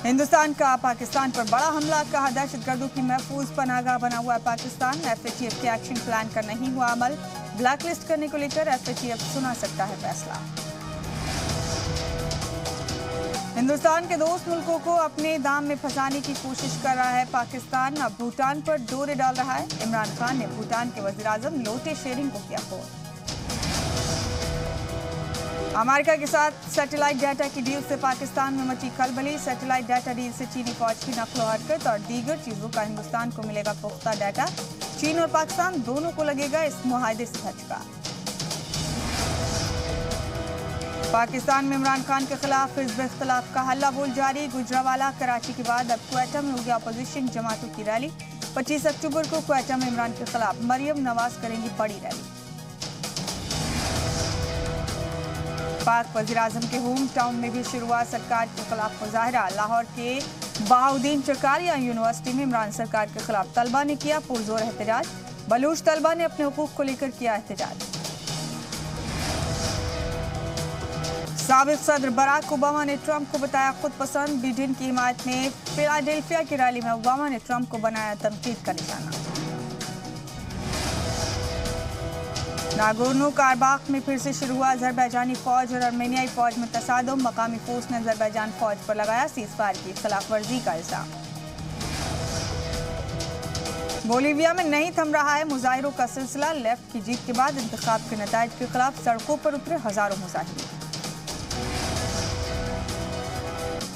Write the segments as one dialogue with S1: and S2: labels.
S1: हिंदुस्तान का पाकिस्तान पर बड़ा हमला, कहा दहशतगर्दों की महफूज पनाहगाह बना हुआ है पाकिस्तान। एफएटीएफ के एक्शन प्लान का नहीं हुआ अमल, ब्लैकलिस्ट करने को लेकर एफएटीएफ सुना सकता है फैसला। हिंदुस्तान के दोस्त मुल्कों को अपने दाम में फंसाने की कोशिश कर रहा है पाकिस्तान। अब भूटान पर डोरे डाल रहा है। इमरान खान ने भूटान के वज़ीर-ए-आज़म लोटे शेरिंग को किया फोन। अमेरिका के साथ सैटेलाइट डाटा की डील से पाकिस्तान में मची खलबली। सैटेलाइट डाटा डील से चीनी फौज की नकलो हरकत और दीगर चीजों का हिंदुस्तान को मिलेगा पुख्ता डाटा। चीन और पाकिस्तान दोनों को लगेगा इस मुआहदे से झटका। पाकिस्तान में इमरान खान के खिलाफ हिज़्ब इख्तिलाफ का हल्ला बोल जारी। गुजरावाला कराची के बाद अब क्वेटा में हो गया अपोजिशन जमातों की रैली। 25 अक्टूबर को क्वेटा में इमरान के खिलाफ मरियम नवाज करेंगी बड़ी रैली। पाक वज़ीर-ए-आज़म के होम टाउन में भी शुरू हुआ सरकार के खिलाफ मुजाहरा। लाहौर के बहाउद्दीन चकारिया यूनिवर्सिटी में इमरान सरकार के खिलाफ तलबा ने किया पुरजोर एहतजाज। बलूच तलबा ने अपने हुकूक को लेकर किया एहतजाज। साबिक सदर बराक ओबामा ने ट्रंप को बताया खुद पसंद। बिडेन की हिमायत में फिलाडेल्फिया की रैली में ओबामा ने ट्रंप को बनाया तनकीद का निशाना। नागोर्नो कारबाख में फिर से शुरू हुआ अजरबैजानी फौज और अर्मेनियाई फौज में तसादुम। मकामी फोर्स ने अजरबैजान फौज पर लगाया सीज़फायर की खिलाफ वर्जी का इल्जाम। बोलीविया में नहीं थम रहा है मुजाहिरों का सिलसिला। लेफ्ट की जीत के बाद इंतखाब के नताइज के खिलाफ सड़कों पर उतरे हजारों मुजाहिरीन।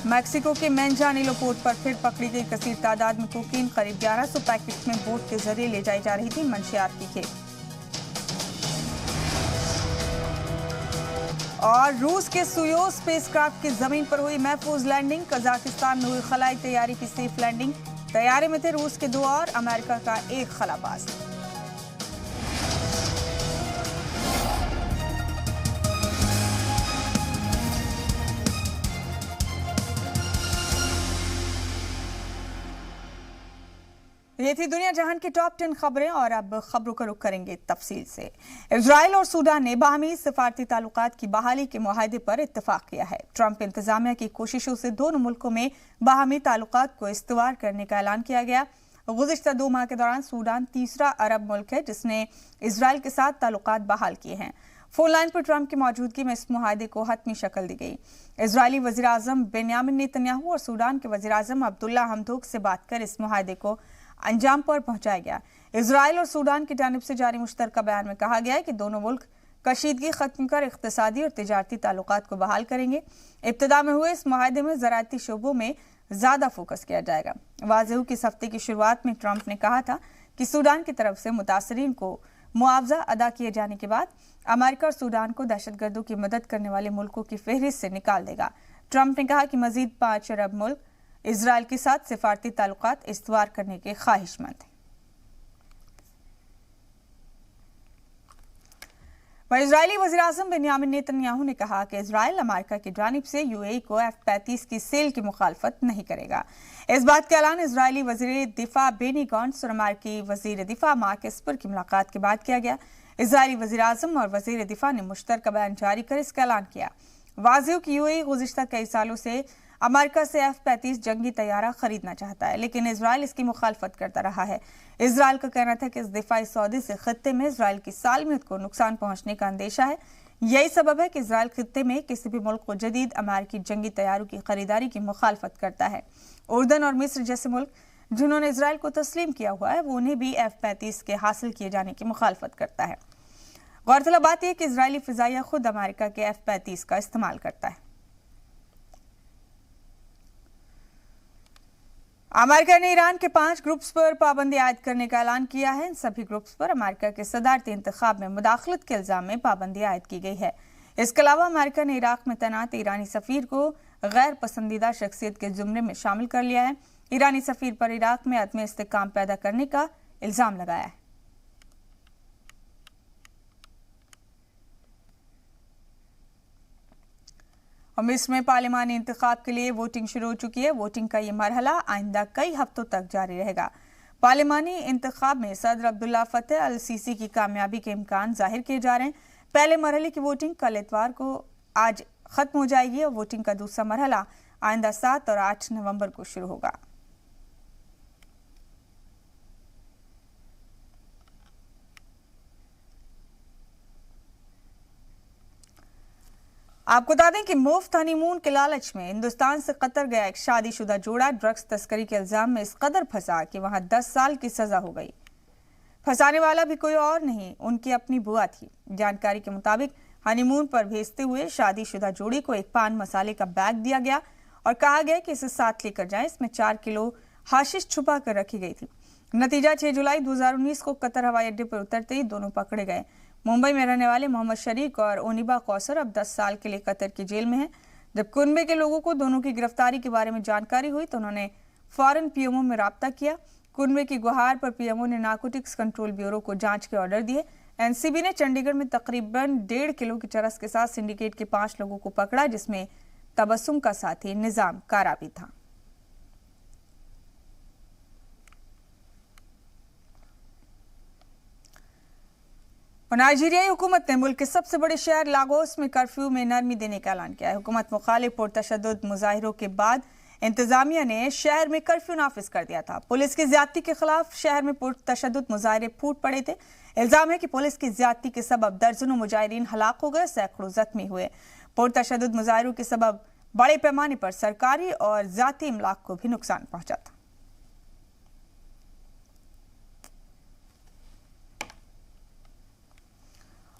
S1: मैक्सिको के मैनजानिलो पोर्ट पर फिर पकड़ी गई कसीर तादाद में कोकीन। करीब 1100 पैकेट में बोट के जरिए ले जाई जा रही थी मंशियात की खेप। और रूस के सुयोज स्पेसक्राफ्ट की जमीन पर हुई महफूज लैंडिंग। कजाकिस्तान में हुई खलाई तैयारी की सेफ लैंडिंग। तैयारी में थे रूस के 2 और अमेरिका का 1 खलाबाज। ये थी दुनिया जहान की टॉप 10 खबरें और अब खबरों का रुख करेंगे तफसील से। इजराइल और सूडान ने बाहमी सफारती ताल्लुकात की बहाली के मुआहदे पर इत्तफाक किया है। ट्रंप इंतजामिया की कोशिशों से दोनों मुल्कों में बाहमी ताल्लुकात को इस्तवार करने का ऐलान किया गया। गुज़िश्ता 2 माह के दौरान सूडान तीसरा अरब मुल्क है जिसने इजराइल के साथ ताल्लुकात बहाल किए हैं। फोन लाइन पर ट्रंप की मौजूदगी में इस मुआहदे को हतमी शक्ल दी गई। इजरायली वज़ीर-ए-आज़म बेन्यामिन नेतन्याहू और सूडान के वज़ीर-ए-आज़म अब्दुल्ला हमदोक से बात कर इस मुआहदे को अंजाम पर पहुंचाया गया। इजराइल और सूडान की जानिब से जारी मुश्तरका बयान में कहा गया है कि दोनों मुल्क कशीदगी खत्म कर इख्तिसादी और तिजारती ताल्लुकात को बहाल करेंगे। इब्तिदा में हुए इस मुआहदे में ज़राअती शोबों में ज़्यादा फोकस किया जाएगा। वाज़ेह कि इस हफ्ते की शुरुआत में ट्रंप ने कहा था कि सूडान की तरफ से मुतासरीन को मुआवजा अदा किए जाने के बाद अमेरिका और सूडान को दहशतगर्दों की मदद करने वाले मुल्कों की फहरिस्त से निकाल देगा। ट्रंप ने कहा कि मजीद 5 अरब मुल्क इजराइल के साथ सिफारती ताल्लुकात इस्तवार करने के ख्वाहिशमंद हैं। इजरायली वज़ीर-ए-आज़म बेन्यामिन नेतन्याहू ने कहा कि इजराइल अमेरिका की जानिब से यूएई को F-35 की सेल की मुखालफत नहीं करेगा। इस बात का ऐलान इजरायली वज़ीर दिफा बेनी गॉन्ट्स और अमेरिकी वज़ीर दिफा मार्क एस्पर की मुलाकात के बाद किया गया। इजरायली वज़ीर-ए-आज़म और वज़ीर दिफा ने मुश्तरका बयान जारी कर इसका ऐलान किया। वाज़ेह कि यूएई गुज़िश्ता कई सालों से अमेरिका से F-35 जंगी तैयारा खरीदना चाहता है, लेकिन इजराइल इसकी मुखालफत करता रहा है। इजराइल का कहना था कि इस दिफाई सौदे से खत्ते में इजराइल की सालमियत को नुकसान पहुंचने का अंदेशा है। यही सबब है कि इजराइल खत्ते में किसी भी मुल्क को जदीद अमेरिकी जंगी तैयारों की खरीदारी की मुखालफत करता है। उर्दन और मिस्र जैसे मुल्क जिन्होंने इजराइल को तस्लीम किया हुआ है वो उन्हें भी F-35 के हासिल किए जाने की मुखालफत करता है। गौरतलब बात यह कि इजरायली फिजाइया खुद अमेरिका के F-35 का इस्तेमाल करता है। अमेरिका ने ईरान के 5 ग्रुप्स पर पाबंदी आयद करने का ऐलान किया है। इन सभी ग्रुप्स पर अमेरिका के सदारती इंतखाब में मुदाखलत के इल्जाम में पाबंदी आयद की गई है। इसके अलावा अमेरिका ने इराक में तैनात ईरानी सफीर को गैर पसंदीदा शख्सियत के जुमरे में शामिल कर लिया है। ईरानी सफीर पर इराक में अदम इस्तेहकाम पैदा करने का इल्जाम लगाया है। और मिस्र में पार्लिमानी इंतखाब के लिए वोटिंग शुरू हो चुकी है। वोटिंग का ये मरहला आइंदा कई हफ्तों तक जारी रहेगा। पार्लिमानी इंतखाब में सदर अब्दुल्ला फतेह अल सीसी की कामयाबी के इम्कान जाहिर किए जा रहे हैं। पहले मरहले की वोटिंग कल इतवार को आज खत्म हो जाएगी और वोटिंग का दूसरा मरहला आइंदा 7 और 8 नवंबर को शुरू होगा। आपको बता दें कि मुफ्त हनीमून के लालच में हिंदुस्तान से कतर गया एक शादीशुदा जोड़ा ड्रग्स तस्करी के इल्जाम में इस कदर फंसा कि वहां 10 साल की सजा हो गई। फंसाने वाला भी कोई और नहीं, उनकी अपनी बुआ थी। जानकारी के मुताबिक हनीमून पर भेजते हुए शादीशुदा जोड़ी को एक पान मसाले का बैग दिया गया और कहा गया कि इसे साथ लेकर जाएं। इसमें 4 किलो हाशिश छुपा कर रखी गई थी। नतीजा 6 जुलाई 2019 को कतर हवाई अड्डे पर उतरते ही दोनों पकड़े गए। मुंबई में रहने वाले मोहम्मद शरीक और ओनिबा कौसर अब 10 साल के लिए कतर की जेल में हैं। जब कुनबे के लोगों को दोनों की गिरफ्तारी के बारे में जानकारी हुई तो उन्होंने फौरन पीएमओ में राब्ता किया। कुनबे की गुहार पर पीएमओ ने नारकोटिक्स कंट्रोल ब्यूरो को जांच के ऑर्डर दिए। एनसीबी ने चंडीगढ़ में तकरीबन 1.5 किलो की चरस के साथ सिंडिकेट के 5 लोगों को पकड़ा, जिसमें तबस्सुम का साथी निजाम कारा भी था। और नाइजीरियाई हुकूमत ने मुल्क के सबसे बड़े शहर लागोस में कर्फ्यू में नरमी देने का ऐलान किया है। हुकूमत मुखालिफ पुरतशद्दुद मुजाहिरों के बाद इंतजामिया ने शहर में कर्फ्यू नाफिज कर दिया था। पुलिस की ज्यादती के खिलाफ शहर में पुरतशद्दुद मुजाहिरे फूट पड़े थे। इल्जाम है कि पुलिस की ज्यादती के सबब दर्जनों मुजाहिरीन हलाक हो गए, सैकड़ों जख्मी हुए। पुरतशद्दुद मुजाहिरों के सबब बड़े पैमाने पर सरकारी और जाती इमलाक को भी नुकसान पहुंचा था।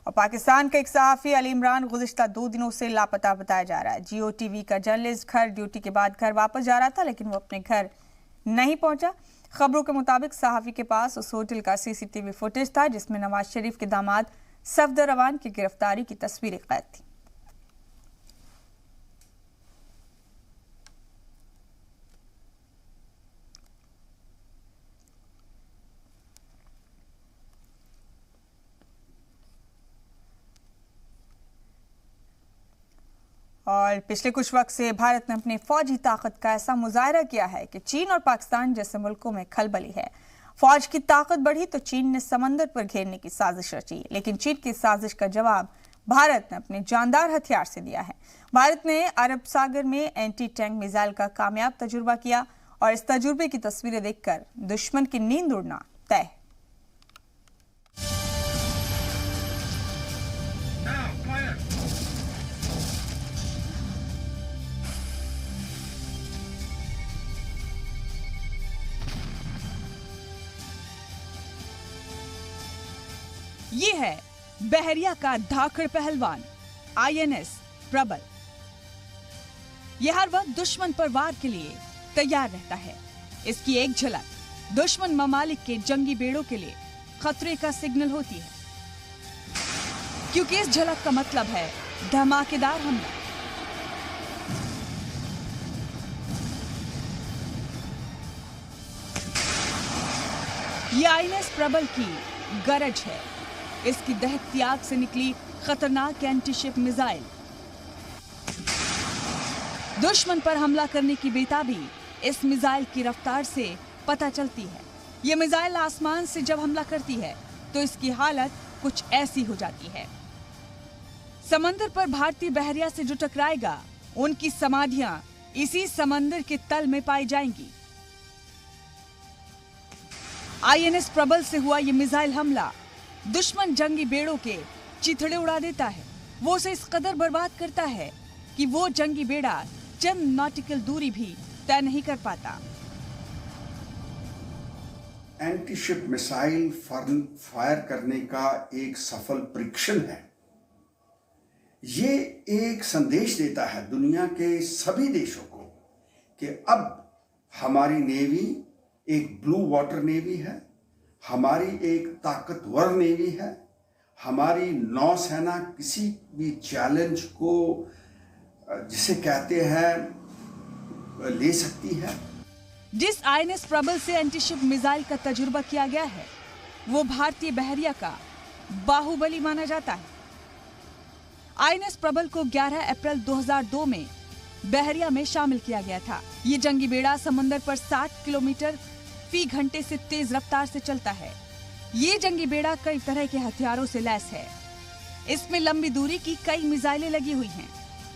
S1: और पाकिस्तान का एक सहाफी अली इमरान गुज़िश्ता 2 दिनों से लापता बताया जा रहा है। जियो टीवी का जर्नलिस्ट घर ड्यूटी के बाद घर वापस जा रहा था, लेकिन वो अपने घर नहीं पहुंचा। खबरों के मुताबिक सहाफी के पास उस होटल का सीसीटीवी फुटेज था जिसमें नवाज शरीफ के दामाद सफदर रवान की गिरफ्तारी की तस्वीरें कैद थी। और पिछले कुछ वक्त से भारत ने अपनी फौजी ताकत का ऐसा मुजाहरा किया है कि चीन और पाकिस्तान जैसे मुल्कों में खलबली है। फौज की ताकत बढ़ी तो चीन ने समंदर पर घेरने की साजिश रची, लेकिन चीन की साजिश का जवाब भारत ने अपने जानदार हथियार से दिया है। भारत ने अरब सागर में एंटी टैंक मिसाइल का कामयाब तजुर्बा किया और इस तजुर्बे की तस्वीरें देखकर दुश्मन की नींद उड़ना तय।
S2: ये है बहरिया का धाकड़ पहलवान आईएनएस प्रबल। यह हर वक्त दुश्मन पर वार के लिए तैयार रहता है। इसकी एक झलक दुश्मन ममालिक के जंगी बेड़ों के लिए खतरे का सिग्नल होती है, क्योंकि इस झलक का मतलब है धमाकेदार हमला। यह आईएनएस प्रबल की गरज है। इसकी दहकती आग से निकली खतरनाक एंटीशिप मिसाइल दुश्मन पर हमला करने की बेताबी इस मिसाइल की रफ्तार से पता चलती है। यह मिसाइल आसमान से जब हमला करती है तो इसकी हालत कुछ ऐसी हो जाती है। समंदर पर भारतीय बहरिया से जो टकराएगा उनकी समाधियां इसी समंदर के तल में पाई जाएंगी। आईएनएस प्रबल से हुआ यह मिसाइल हमला दुश्मन जंगी बेड़ों के चिथड़े उड़ा देता है। वो उसे इस कदर बर्बाद करता है कि वो जंगी बेड़ा चंद नॉटिकल दूरी भी तय नहीं कर पाता।
S3: एंटीशिप मिसाइल फायर करने का एक सफल परीक्षण है। ये एक संदेश देता है दुनिया के सभी देशों को कि अब हमारी नेवी एक ब्लू वाटर नेवी है, हमारी एक ताकतवर नेवी है, हमारी नौसेना किसी भी चैलेंज को जिसे कहते हैं ले सकती है।
S2: जिस आईएनएस प्रबल से एंटीशिप मिसाइल का तजुर्बा किया गया है वो भारतीय बहरिया का बाहुबली माना जाता है। आईएनएस प्रबल को 11 अप्रैल 2002 में बहरिया में शामिल किया गया था। ये जंगी बेड़ा समंदर पर 60 किलोमीटर फी घंटे से तेज रफ्तार से चलता है। ये जंगी बेड़ा कई तरह के हथियारों से लैस है। इसमें लंबी दूरी की कई मिसाइलें लगी हुई हैं।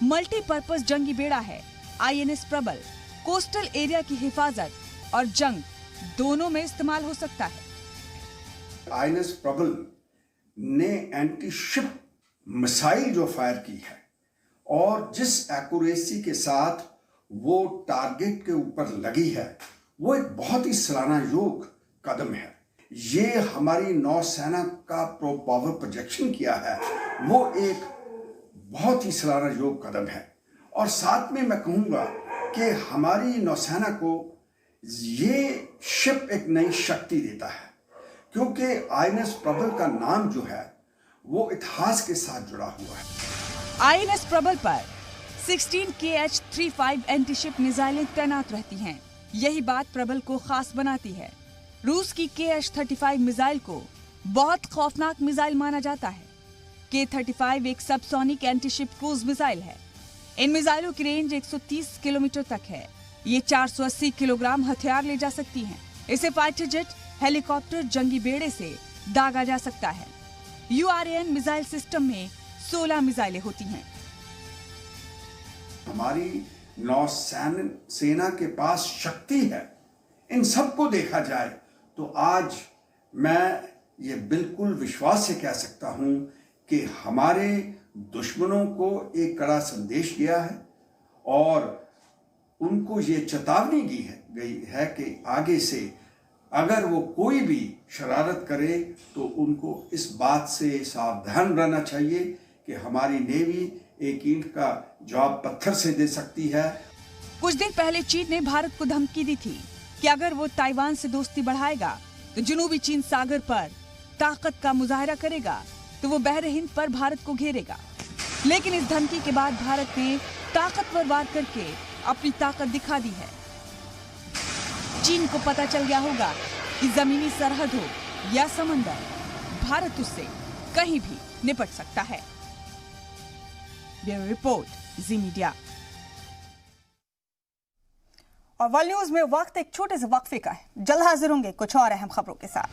S2: मल्टीपर्पज जंगी बेड़ा है। आईएनएस प्रबल कोस्टल एरिया की हिफाजत और जंग दोनों में इस्तेमाल हो सकता है।
S3: आईएनएस प्रबल ने एंटी शिप मिसाइल जो फायर की है और जिस एक्यूरेसी के साथ वो टारगेट के ऊपर लगी है, वो एक बहुत ही सराहना योग कदम है। ये हमारी नौसेना का पावर प्रोजेक्शन किया है, वो एक बहुत ही सराहना योग कदम है। और साथ में मैं कहूँगा कि हमारी नौसेना को ये शिप एक नई शक्ति देता है, क्योंकि आईएनएस प्रबल का नाम जो है वो इतिहास के साथ जुड़ा हुआ है।
S2: आईएनएस प्रबल पर 16 KH-35 एंटीशिप मिसाइलें तैनात रहती हैं। यही बात प्रबल को खास बनाती है। रूस की KH-35 मिसाइल को बहुत खौफनाक मिसाइल माना जाता है। K-35 एक सबसोनिक एंटीशिप क्रूज मिसाइल है। इन मिसाइलों की रेंज 130 किलोमीटर तक है। ये 480 किलोग्राम हथियार ले जा सकती हैं। इसे फाइटर जेट, हेलीकॉप्टर, जंगी बेड़े से दागा जा सकता है। URAN मिसाइल सिस्टम में 16 मिसाइलें होती हैं।
S3: हमारी नौसेना के पास शक्ति है। इन सबको देखा जाए तो आज मैं ये बिल्कुल विश्वास से कह सकता हूं कि हमारे दुश्मनों को एक कड़ा संदेश गया है और उनको ये चेतावनी गई है कि आगे से अगर वो कोई भी शरारत करे तो उनको इस बात से सावधान रहना चाहिए कि हमारी नेवी एक ईंट का जवाब पत्थर से दे सकती है।
S2: कुछ दिन पहले चीन ने भारत को धमकी दी थी कि अगर वो ताइवान से दोस्ती बढ़ाएगा तो जनूबी चीन सागर पर ताकत का मुजाहरा करेगा, तो वो बहरे हिंद पर भारत को घेरेगा। लेकिन इस धमकी के बाद भारत ने ताकतवर वार करके अपनी ताकत दिखा दी है। चीन को पता चल गया होगा कि जमीनी सरहद हो या समंदर, भारत उससे कहीं भी निपट सकता है। ब्यूरो रिपोर्ट, जी मीडिया।
S1: और वर्ल्ड न्यूज में वक्त एक छोटे से वक्फे का है। जल्द हाजिर होंगे कुछ और अहम खबरों के साथ।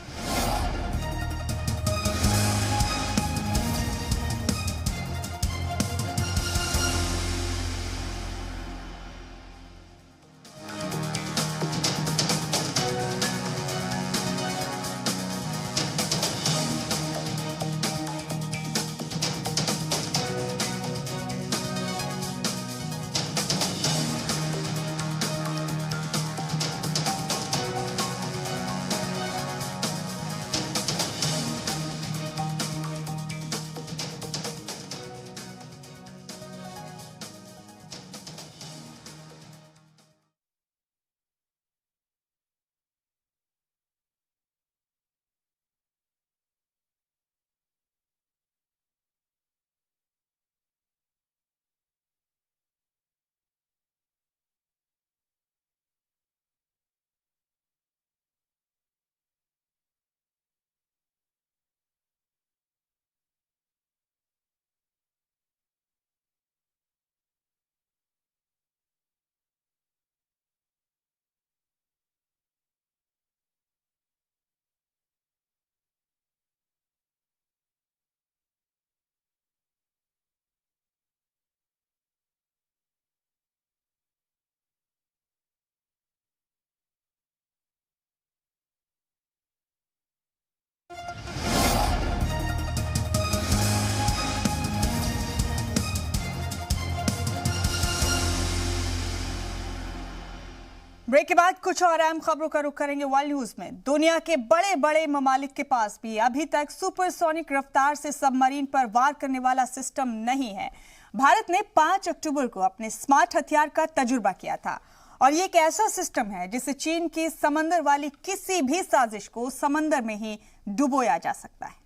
S1: ब्रेक के बाद कुछ और अहम खबरों का रुख करेंगे वर्ल्ड न्यूज में। दुनिया के बड़े बड़े ममालिक के पास भी अभी तक सुपरसोनिक रफ्तार से सबमरीन पर वार करने वाला सिस्टम नहीं है। भारत ने 5 अक्टूबर को अपने स्मार्ट हथियार का तजुर्बा किया था और ये एक ऐसा सिस्टम है जिससे चीन की समंदर वाली किसी भी साजिश को समंदर में ही डुबोया जा सकता है।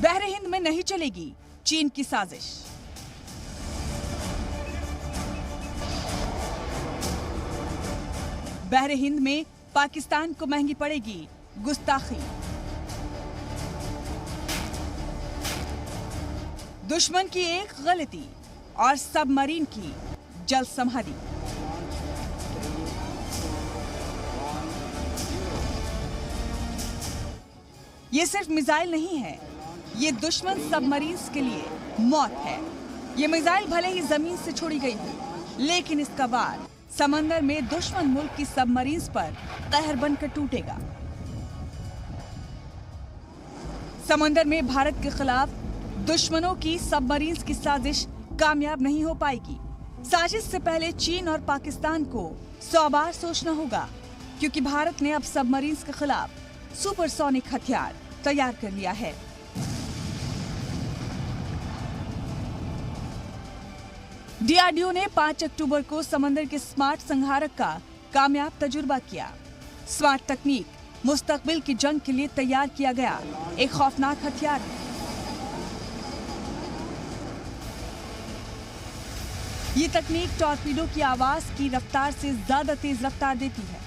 S2: बहरे हिंद में नहीं चलेगी चीन की साजिश। बहरे हिंद में पाकिस्तान को महंगी पड़ेगी गुस्ताखी। दुश्मन की एक गलती और सबमरीन की जल समाधि। ये सिर्फ मिसाइल नहीं है, ये दुश्मन सबमरीन्स के लिए मौत है। ये मिसाइल भले ही जमीन से छोड़ी गई हो, लेकिन इसका वार समंदर में दुश्मन मुल्क की सबमरीन्स पर कहर बनकर टूटेगा। समंदर में भारत के खिलाफ दुश्मनों की सबमरीन्स की साजिश कामयाब नहीं हो पाएगी। साजिश से पहले चीन और पाकिस्तान को 100 बार सोचना होगा, क्योंकि भारत ने अब सबमरीन्स के खिलाफ सुपरसोनिक हथियार तैयार कर लिया है। डीआरडीओ ने 5 अक्टूबर को समंदर के स्मार्ट संहारक का कामयाब तजुर्बा किया। स्मार्ट तकनीक मुस्तकबिल की जंग के लिए तैयार किया गया एक खौफनाक हथियार है। ये तकनीक टॉर्पीडो की आवाज की रफ्तार से ज्यादा तेज रफ्तार देती है।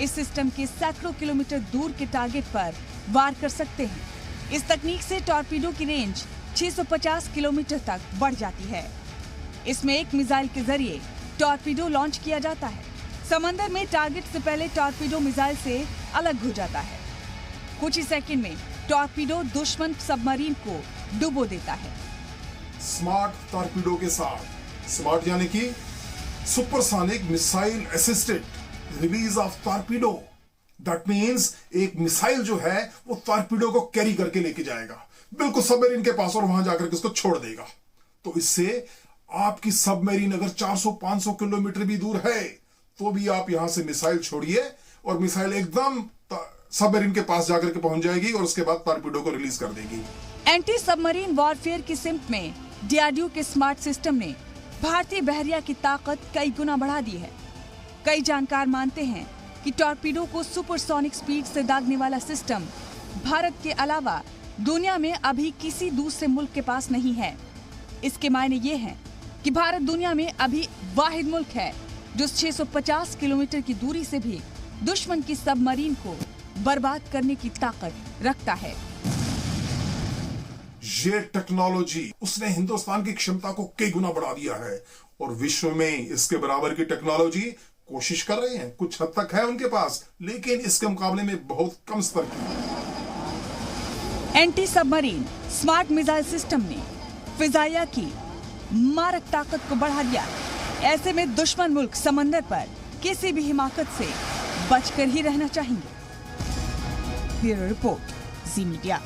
S2: इस सिस्टम के सैकड़ों किलोमीटर दूर के टारगेट पर वार कर सकते हैं। इस तकनीक से टॉर्पीडो की रेंज 650 किलोमीटर तक बढ़ जाती है। इसमें एक मिसाइल के जरिए टॉर्पीडो लॉन्च किया जाता है। समंदर में टारगेट से पहले टॉर्पीडो मिसाइल से अलग हो जाता है। कुछ ही सेकंड में टॉर्पीडो दुश्मन सबमरीन को डुबो देता है।
S4: स्मार्ट टॉर्पीडो के साथ, स्मार्ट यानी कि supersonic missile assisted release of torpedo. That means एक मिसाइल जो है वो टॉर्पीडो को कैरी करके लेके जाएगा बिल्कुल सबमरीन के पास और वहां जाकर के उसको छोड़ देगा। तो इससे आपकी सबमरीन अगर 400-500 किलोमीटर भी दूर है तो भी आप यहां से मिसाइल छोड़िए और मिसाइल एकदम सबमरीन के पास जाकर के पहुंच जाएगी और उसके बाद टॉर्पीडो को रिलीज कर देगी।
S2: एंटी सबमरीन वॉरफेयर की सिमत में डीआरडीओ के स्मार्ट सिस्टम ने भारतीय बहरिया की ताकत कई गुना बढ़ा दी है। कई जानकार मानते हैं कि टॉर्पीडो को सुपरसोनिक स्पीड से दागने वाला सिस्टम भारत के अलावा दुनिया में अभी किसी दूसरे मुल्क के पास नहीं है। इसके मायने ये हैं कि भारत दुनिया में अभी वाहिद मुल्क है जो 650 किलोमीटर की दूरी से भी दुश्मन की सबमरीन को बर्बाद करने की ताकत रखता है।
S4: ये टेक्नोलॉजी उसने हिंदुस्तान की क्षमता को कई गुना बढ़ा दिया है और विश्व में इसके बराबर की टेक्नोलॉजी कोशिश कर रहे हैं। कुछ हद तक है उनके पास, लेकिन इसके मुकाबले में बहुत कम स्तर की है।
S2: Anti submarine smart missile system ने फिजाइया की मारक ताकत को बढ़ा दिया। ऐसे में दुश्मन मुल्क समंदर पर किसी भी हिमाकत से बचकर ही रहना चाहेंगे। ब्यूरो रिपोर्ट, जी मीडिया।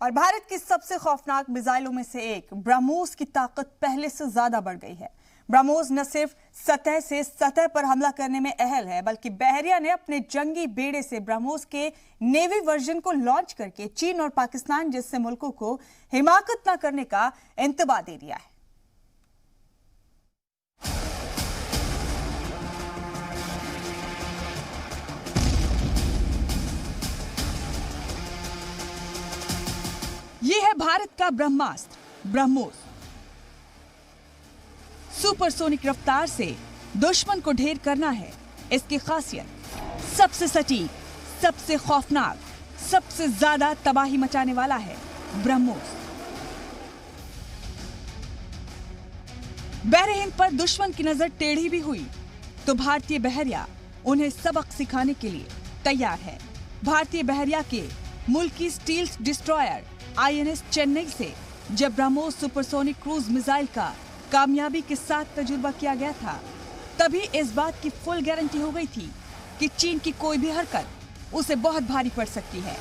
S1: और भारत की सबसे खौफनाक मिसाइलों में से एक ब्रह्मोस की ताकत पहले से ज्यादा बढ़ गई है। ब्रह्मोस न सिर्फ सतह से सतह पर हमला करने में अहल है, बल्कि बहरिया ने अपने जंगी बेड़े से ब्रह्मोस के नेवी वर्जन को लॉन्च करके चीन और पाकिस्तान जैसे मुल्कों को हिमाकत न करने का इंतबा दे दिया है।
S2: ये है भारत का ब्रह्मास्त्र ब्रह्मोस। सुपरसोनिक रफ्तार से दुश्मन को ढेर करना है इसकी खासियत। सबसे सटीक, सबसे खौफनाक, सबसे ज्यादा तबाही मचाने वाला है ब्रह्मोस। बहरे हिंद पर दुश्मन की नजर टेढ़ी भी हुई तो भारतीय बहरिया उन्हें सबक सिखाने के लिए तैयार है। भारतीय बहरिया के मुल्की स्टील डिस्ट्रॉयर आईएनएस चेन्नई से जब ब्रह्मोस सुपरसोनिक क्रूज मिसाइल का कामयाबी के साथ तजुर्बा किया गया था, तभी इस बात की फुल गारंटी हो गई थी कि चीन की कोई भी हरकत उसे बहुत भारी पड़ सकती है।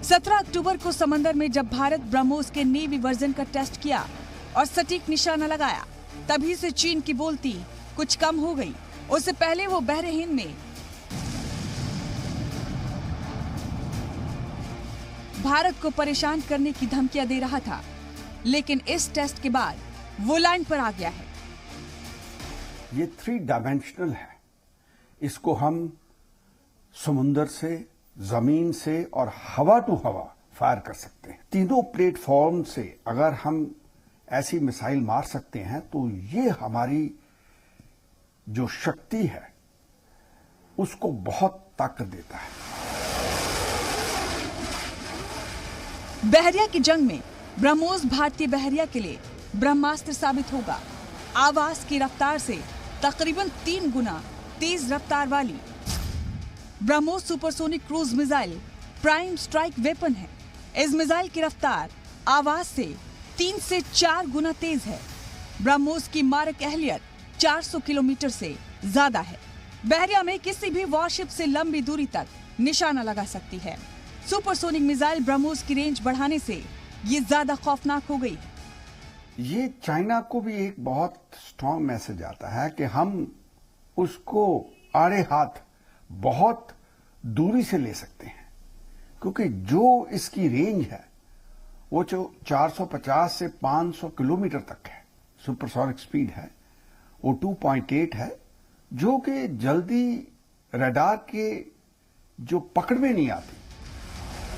S2: सत्रह अक्टूबर को समंदर में जब भारत ब्रह्मोस के नेवी वर्जन का टेस्ट किया और सटीक निशाना लगाया, तभी से चीन की बोलती कुछ कम हो गई। उससे पहले वो बहरे हिंद में भारत को परेशान करने की धमकियां दे रहा था, लेकिन इस टेस्ट के बाद वो लाइन पर आ गया है।
S3: ये 3 डायमेंशनल है। इसको हम समुंदर से, जमीन से और हवा टू हवा फायर कर सकते हैं। तीनों प्लेटफॉर्म से अगर हम ऐसी मिसाइल मार सकते हैं तो ये हमारी जो शक्ति है उसको बहुत ताकत देता है।
S2: बहरिया की जंग में ब्रह्मोस भारतीय बहरिया के लिए ब्रह्मास्त्र साबित होगा। आवाज की रफ्तार से तकरीबन 3 गुना तेज रफ्तार वाली BrahMos supersonic cruise missile prime strike weapon है। इस मिसाइल की रफ्तार आवाज से 3 से 4 गुना तेज है। ब्रह्मोस की मारक अहलियत 400 किलोमीटर से ज्यादा है। बहरिया में किसी भी वॉरशिप से लंबी दूरी तक निशाना लगा सकती है। सुपरसोनिक मिसाइल ब्रह्मोस की रेंज बढ़ाने से ये ज्यादा खौफनाक हो गई है।
S3: ये चाइना को भी एक बहुत स्ट्रांग मैसेज आता है कि हम उसको आड़े हाथ बहुत दूरी से ले सकते हैं, क्योंकि जो इसकी रेंज है वो जो 450 से 500 किलोमीटर तक है, सुपरसोनिक स्पीड है, वो 2.8 है, जो कि जल्दी रडार के जो पकड़ में नहीं आती।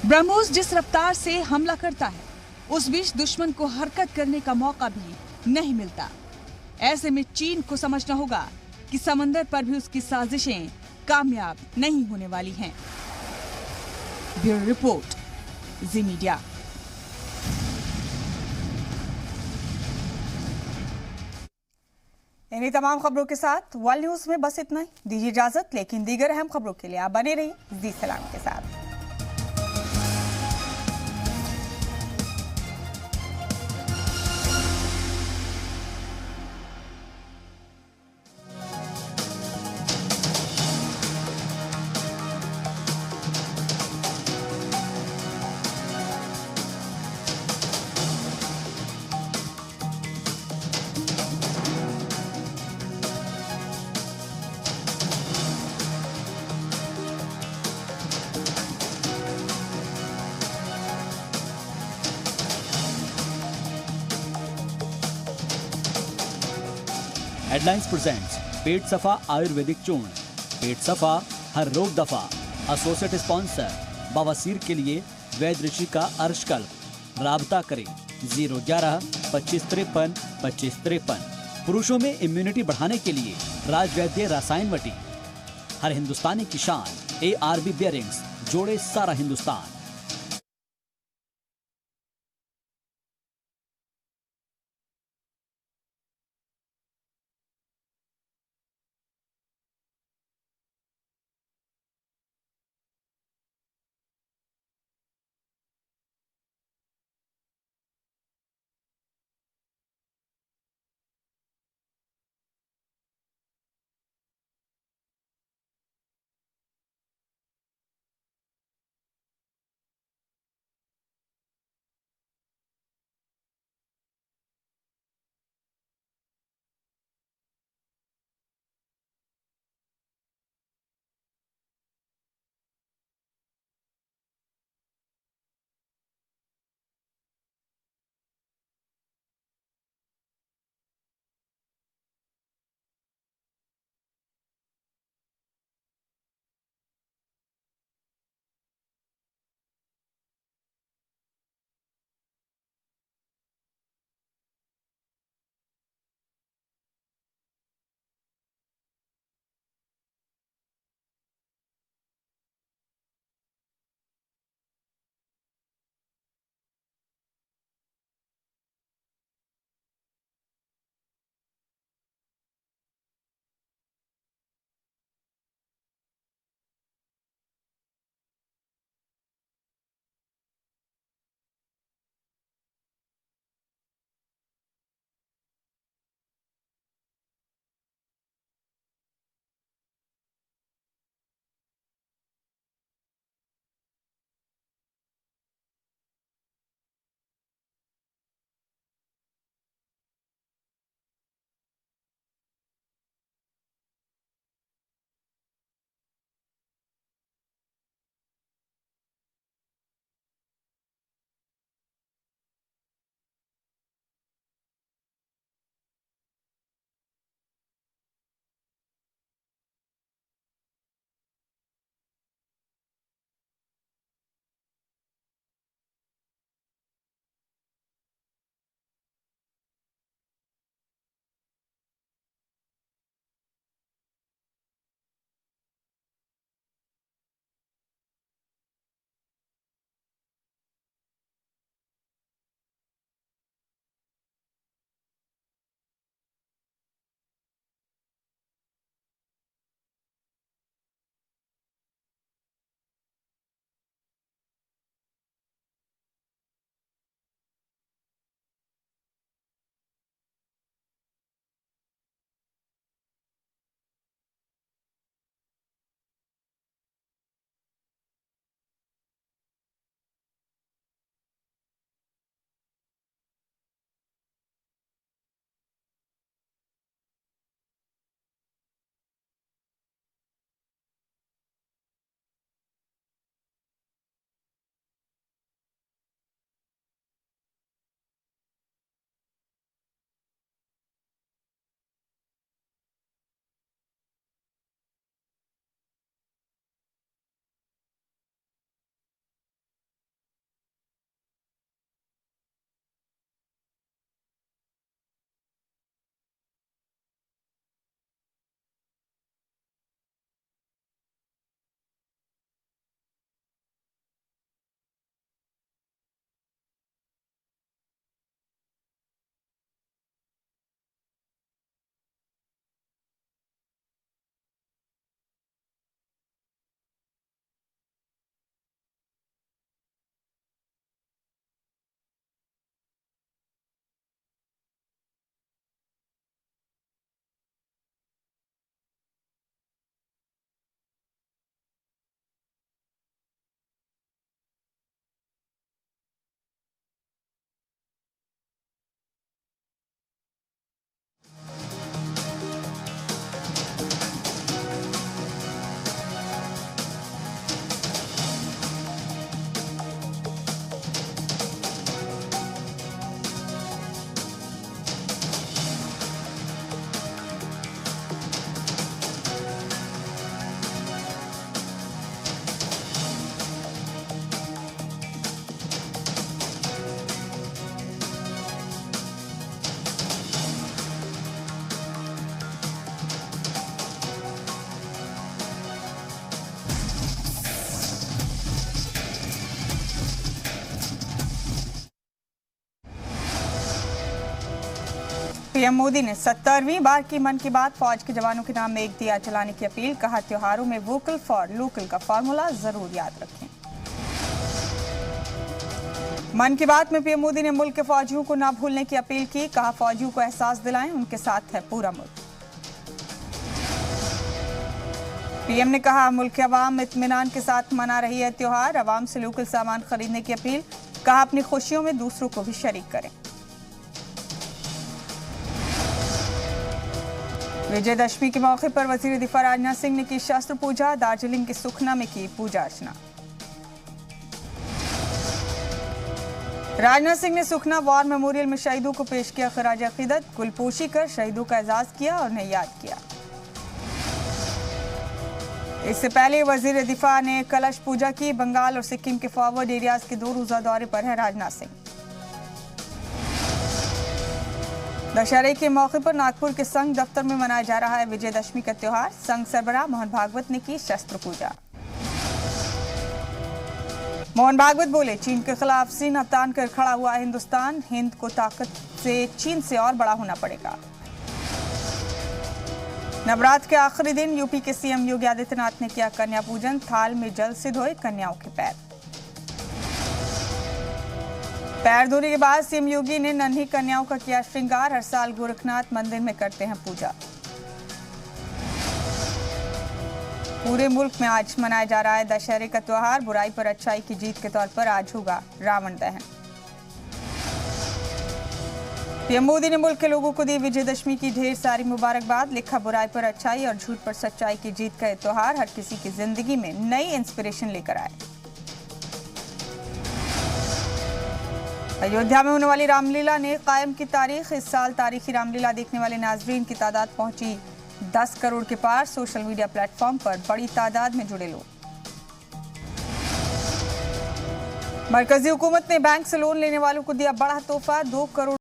S2: ब्रह्मोस जिस रफ्तार से हमला करता है उस बीच दुश्मन को हरकत करने का मौका भी नहीं मिलता। ऐसे में चीन को समझना होगा कि समंदर पर भी उसकी साजिशें कामयाब नहीं होने वाली हैं। ब्यूरो रिपोर्ट, जी मीडिया।
S1: इन्हीं तमाम खबरों के साथ वर्ल्ड न्यूज में बस इतना ही। दीजिए इजाजत, लेकिन दीगर अहम खबरों के लिए आप बने रहिए जी सलाम के साथ।
S5: हेडलाइंस प्रेजेंट्स पेट सफा आयुर्वेदिक चूर्ण। पेट सफा हर रोग दफा। एसोसिएट स्पॉन्सर बवासीर के लिए वैद्य ऋषि का अर्शकल्प। राबता करें 011-2553-2553। पुरुषों में इम्यूनिटी बढ़ाने के लिए राजवैद्य रसायन वटी। हर हिंदुस्तानी की शान ARB बियरिंग्स, जोड़े सारा हिंदुस्तान।
S1: पीएम मोदी ने 70वीं बार की मन की बात, फौज के जवानों के नाम में एक दिया जलाने की अपील। कहा, त्योहारों में वोकल फॉर लोकल का फॉर्मूला जरूर याद रखें। मन की बात में पीएम मोदी ने मुल्क के फौजियों को ना भूलने की अपील की। कहा, फौजियों को एहसास दिलाएं, उनके साथ है पूरा मुल्क। पीएम ने कहा, मुल्क के अवाम इत्मीनान के साथ मना रही है त्योहार। अवाम से लोकल सामान खरीदने की अपील। कहा, अपनी खुशियों में दूसरों को भी शरीक करें। विजयदशमी के मौके पर वजीर दिफा राजनाथ सिंह ने की शस्त्र पूजा। दार्जिलिंग के सुखना में की पूजा अर्चना। राजनाथ सिंह ने सुखना वॉर मेमोरियल में शहीदों को पेश किया खराज अकीदत। गुलपोशी कर शहीदों का एजाज किया और उन्हें याद किया। इससे पहले वजीर दिफा ने कलश पूजा की। बंगाल और सिक्किम के फॉरवर्ड एरियाज के 2 रोजा दौरे पर है राजनाथ सिंह। दशहरे के मौके पर नागपुर के संघ दफ्तर में मनाया जा रहा है विजयदशमी का त्योहार। संघ सरबराह मोहन भागवत ने की शस्त्र पूजा। मोहन भागवत बोले, चीन के खिलाफ सीना तान कर खड़ा हुआ हिंदुस्तान। हिंद को ताकत से चीन से और बड़ा होना पड़ेगा। नवरात्र के आखिरी दिन यूपी के सीएम योगी आदित्यनाथ ने किया कन्या पूजन। थाल में जल से धोए कन्याओं के पैर। पैर धोने के बाद सीएम योगी ने नन्ही कन्याओं का किया श्रृंगार। हर साल गोरखनाथ मंदिर में करते हैं पूजा। पूरे मुल्क में आज मनाया जा रहा है दशहरे का त्योहार। बुराई पर अच्छाई की जीत के तौर पर आज होगा रावण दहन। पीएम मोदी ने मुल्क के लोगों को दी विजयदशमी की ढेर सारी मुबारकबाद। लिखा, बुराई पर अच्छाई और झूठ पर सच्चाई की जीत का ये त्योहार हर किसी की जिंदगी में नई इंस्पिरेशन लेकर आए। अयोध्या में होने वाली रामलीला ने कायम की तारीख। इस साल तारीखी रामलीला देखने वाले नाजरीन की तादाद पहुंची 10 करोड़ के पार। सोशल मीडिया प्लेटफॉर्म पर बड़ी तादाद में जुड़े लोग। मरकजी हुकूमत ने बैंक से लोन लेने वालों को दिया बड़ा तोहफा। 2 करोड़